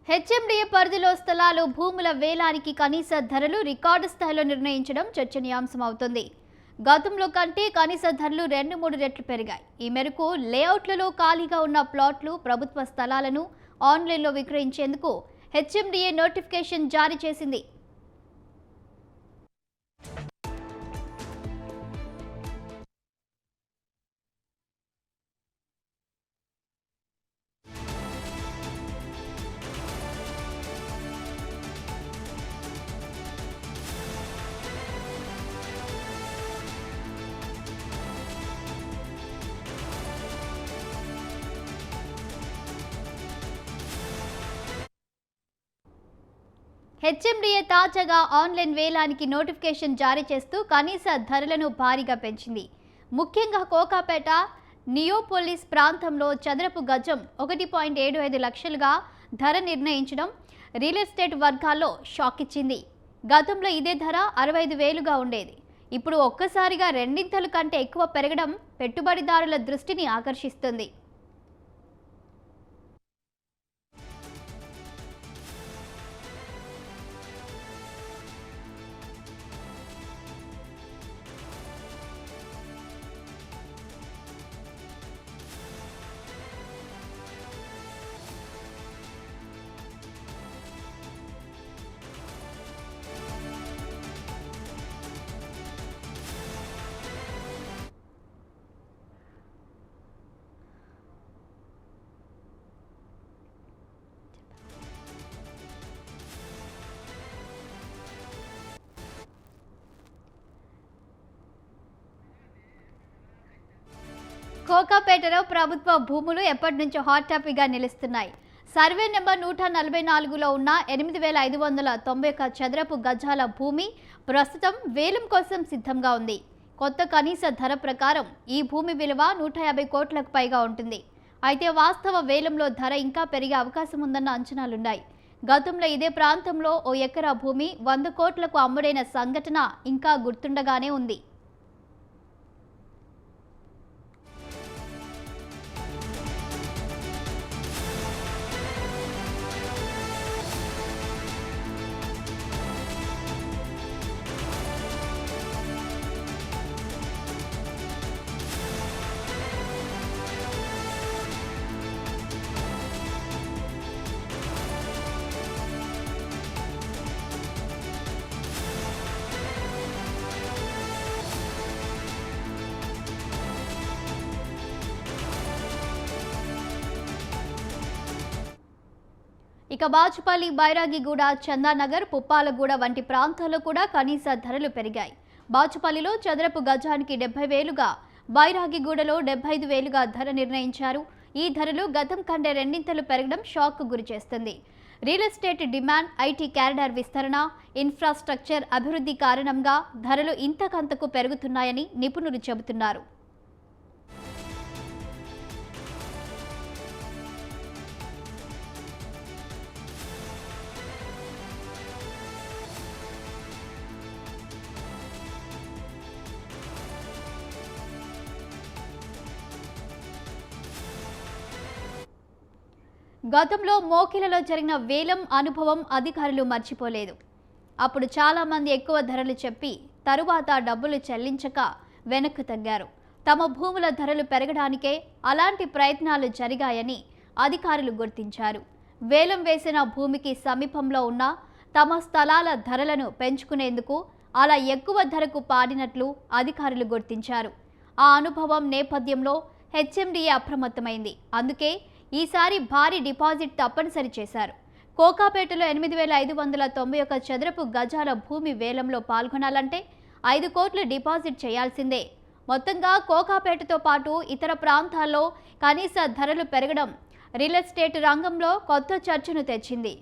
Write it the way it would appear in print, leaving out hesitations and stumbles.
HMDA పరిధిలో స్థలాలు భూముల వేలానికి కనీస ధరలు రికార్డు స్థాయిలో నిర్ణయించడం చర్చనీయాంశమవుతుంది. గతంలో కంటే కనీస ధరలు 2-3 రెట్లు పెరిగాయి. ఈ మేరకు లేఅవుట్లలో ఖాళీగా ఉన్న ప్లాట్లు, ప్రభుత్వ స్థలాలను ఆన్లైన్లో విక్రయించేందుకు హెచ్ఎండిఏ నోటిఫికేషన్ జారీ చేసింది. హెచ్ఎండిఏ తాజాగా ఆన్లైన్ వేలానికి నోటిఫికేషన్ జారీ చేస్తూ కనీస ధరలను భారీగా పెంచింది. ముఖ్యంగా కోకాపేట, నియోపోలిస్ ప్రాంతంలో చదరపు గజం 1.75 లక్షలుగా ధర నిర్ణయించడం రియల్ ఎస్టేట్ వర్గాల్లో షాక్ ఇచ్చింది. గతంలో ఇదే ధర 65,000గా ఉండేది. ఇప్పుడు ఒక్కసారిగా రెండింతల కంటే ఎక్కువ పెరగడం పెట్టుబడిదారుల దృష్టిని ఆకర్షిస్తుంది. కోకాపేటలో ప్రభుత్వ భూములు ఎప్పటి నుంచో హాట్ టాపిక్గా నిలుస్తున్నాయి. సర్వే నెంబర్ 144లో ఉన్న 8,591 చదరపు గజాల భూమి ప్రస్తుతం వేలం కోసం సిద్ధంగా ఉంది. కొత్త కనీస ధర ప్రకారం ఈ భూమి విలువ 150 కోట్లకు పైగా ఉంటుంది. అయితే వాస్తవ వేలంలో ధర ఇంకా పెరిగే అవకాశం ఉందన్న అంచనాలున్నాయి. గతంలో ఇదే ప్రాంతంలో ఓ ఎకరా భూమి 100 కోట్లకు అమ్ముడైన సంఘటన ఇంకా గుర్తుండగానే ఉంది. ఇక బాచుపల్లి, బైరాగిగూడ, చందానగర్, పుప్పాలగూడ వంటి ప్రాంతాల్లో కూడా కనీస ధరలు పెరిగాయి. బాచుపల్లిలో చదరపు గజానికి 70,000గా, బైరాగిగూడలో 75,000గా ధర నిర్ణయించారు. ఈ ధరలు గతం కంటే రెండింతలు పెరగడం షాక్కు గురిచేస్తుంది. Real estate demand, IT corridor విస్తరణ, ఇన్ఫ్రాస్ట్రక్చర్ అభివృద్ధి కారణంగా ధరలు ఇంతకంతకు పెరుగుతున్నాయని నిపుణులు చెబుతున్నారు. గతంలో మోకిలలో జరిగిన వేలం అనుభవం అధికారులు మర్చిపోలేదు. అప్పుడు చాలామంది ఎక్కువ ధరలు చెప్పి తరువాత డబ్బులు చెల్లించక వెనక్కు తగ్గారు. తమ భూముల ధరలు పెరగడానికే అలాంటి ప్రయత్నాలు జరిగాయని అధికారులు గుర్తించారు. వేలం వేసిన భూమికి సమీపంలో ఉన్న తమ స్థలాల ధరలను పెంచుకునేందుకు అలా ఎక్కువ ధరకు పాడినట్లు అధికారులు గుర్తించారు. ఆ అనుభవం నేపథ్యంలో హెచ్ఎండిఏ అప్రమత్తమైంది. అందుకే ఈసారి భారీ డిపాజిట్ తప్పనిసరి చేశారు. కోకాపేటలో 8,591 చదరపు గజాల భూమి వేలంలో పాల్గొనాలంటే 5 కోట్లు డిపాజిట్ చేయాల్సిందే. మొత్తంగా కోకాపేటతో పాటు ఇతర ప్రాంతాల్లో కనీస ధరలు పెరగడం రియల్ ఎస్టేట్ రంగంలో కొత్త చర్చను తెచ్చింది.